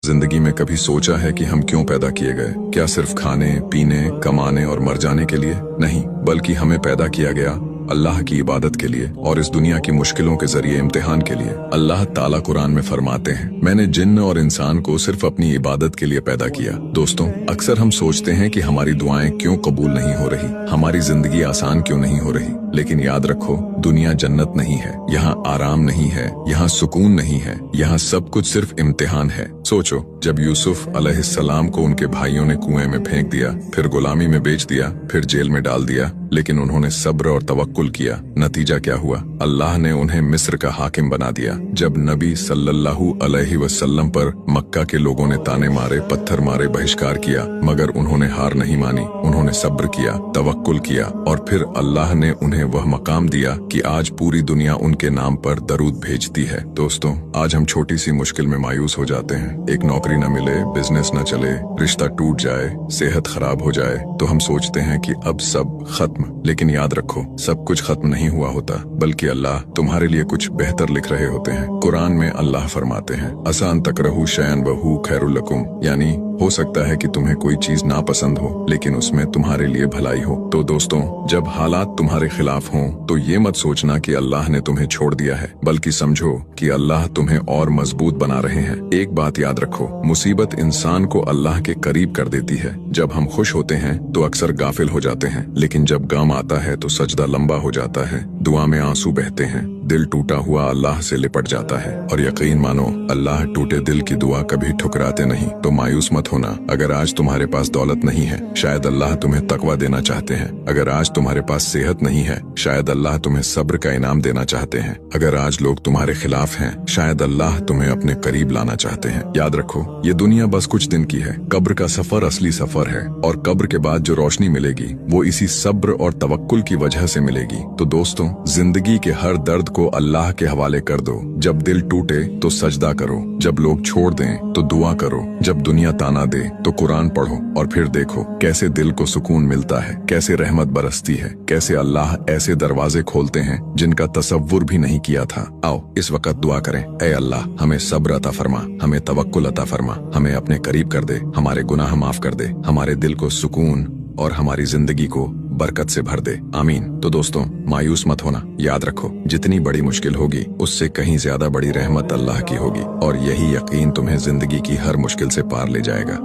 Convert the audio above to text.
जिंदगी में कभी सोचा है कि हम क्यों पैदा किए गए? क्या सिर्फ खाने, पीने, कमाने और मर जाने के लिए? नहीं, बल्कि हमें पैदा किया गया अल्लाह की इबादत के लिए और इस दुनिया की मुश्किलों के जरिए इम्तिहान के लिए। अल्लाह ताला कुरान में फरमाते हैं, मैंने जिन्न और इंसान को सिर्फ अपनी इबादत के लिए पैदा किया। दोस्तों, अक्सर हम सोचते हैं कि हमारी दुआएं क्यों कबूल नहीं हो रही, हमारी जिंदगी आसान क्यों नहीं हो रही। लेकिन याद रखो, दुनिया जन्नत नहीं है, यहाँ आराम नहीं है, यहाँ सुकून नहीं है, यहाँ सब कुछ सिर्फ इम्तिहान है। सोचो, जब यूसुफ अलैहिस्सलाम को उनके भाइयों ने कुएं में फेंक दिया, फिर गुलामी में बेच दिया, फिर जेल में डाल दिया, लेकिन उन्होंने सब्र और तवक्कुल किया। नतीजा क्या हुआ? अल्लाह ने उन्हें मिस्र का हाकिम बना दिया। जब नबी सल्लल्लाहु अलैहि वसल्लम पर मक्का के लोगों ने ताने मारे, पत्थर मारे, बहिष्कार किया, मगर उन्होंने हार नहीं मानी। उन्होंने सब्र किया, तवक्कुल किया और फिर अल्लाह ने उन्हें वह मकाम दिया कि आज पूरी दुनिया उनके नाम पर दरूद भेजती है। दोस्तों, आज हम छोटी सी मुश्किल में मायूस हो जाते हैं। एक नौकरी न मिले, बिजनेस न चले, रिश्ता टूट जाए, सेहत खराब हो जाए, तो हम सोचते हैं कि अब सब खत्म। लेकिन याद रखो, सब कुछ खत्म नहीं हुआ होता, बल्कि अल्लाह तुम्हारे लिए कुछ बेहतर लिख रहे होते हैं। कुरान में अल्लाह फरमाते हैं, असान तकरहू शयअन वहू खैरुल लकुम, यानी हो सकता है कि तुम्हें कोई चीज नापसंद हो, लेकिन उसमें तुम्हारे लिए भलाई हो। तो दोस्तों, जब हालात तुम्हारे खिलाफ हों, तो ये मत सोचना कि अल्लाह ने तुम्हें छोड़ दिया है, बल्कि समझो कि अल्लाह तुम्हें और मजबूत बना रहे हैं। एक बात याद रखो, मुसीबत इंसान को अल्लाह के करीब कर देती है। जब हम खुश होते हैं तो अक्सर गाफिल हो जाते हैं, लेकिन जब गम आता है तो सजदा लंबा हो जाता है, दुआ में आंसू बहते हैं, दिल टूटा हुआ अल्लाह से लिपट जाता है। और यकीन मानो, अल्लाह टूटे दिल की दुआ कभी ठुकराते नहीं। तो मायूस मत होना। अगर आज तुम्हारे पास दौलत नहीं है, शायद अल्लाह तुम्हें तकवा देना चाहते हैं। अगर आज तुम्हारे पास सेहत नहीं है, शायद अल्लाह तुम्हें सब्र का इनाम देना चाहते हैं। अगर आज लोग तुम्हारे खिलाफ हैं, शायद अल्लाह तुम्हें अपने करीब लाना चाहते हैं। याद रखो, ये दुनिया बस कुछ दिन की है। कब्र का सफर असली सफर है, और कब्र के बाद जो रोशनी मिलेगी वो इसी सब्र और तवक्कुल की वजह से मिलेगी। तो दोस्तों, जिंदगी के हर दर्द को अल्लाह के हवाले कर दो। जब दिल टूटे तो सजदा करो, जब लोग छोड़ दें तो दुआ करो, जब दुनिया ताना दे तो कुरान पढ़ो, और फिर देखो कैसे दिल को सुकून मिलता है, कैसे रहमत बरसती है, कैसे अल्लाह ऐसे दरवाजे खोलते हैं जिनका तसव्वुर भी नहीं किया था। आओ इस वक्त दुआ करें, ऐ अल्लाह, हमें सब्र अता फरमा, हमें तवक्कुल अता फरमा, हमें अपने करीब कर दे, हमारे गुनाह माफ कर दे, हमारे दिल को सुकून और हमारी जिंदगी को बरकत से भर दे। आमीन। तो दोस्तों, मायूस मत होना। याद रखो, जितनी बड़ी मुश्किल होगी, उससे कहीं ज्यादा बड़ी रहमत अल्लाह की होगी, और यही यकीन तुम्हें जिंदगी की हर मुश्किल से पार ले जाएगा।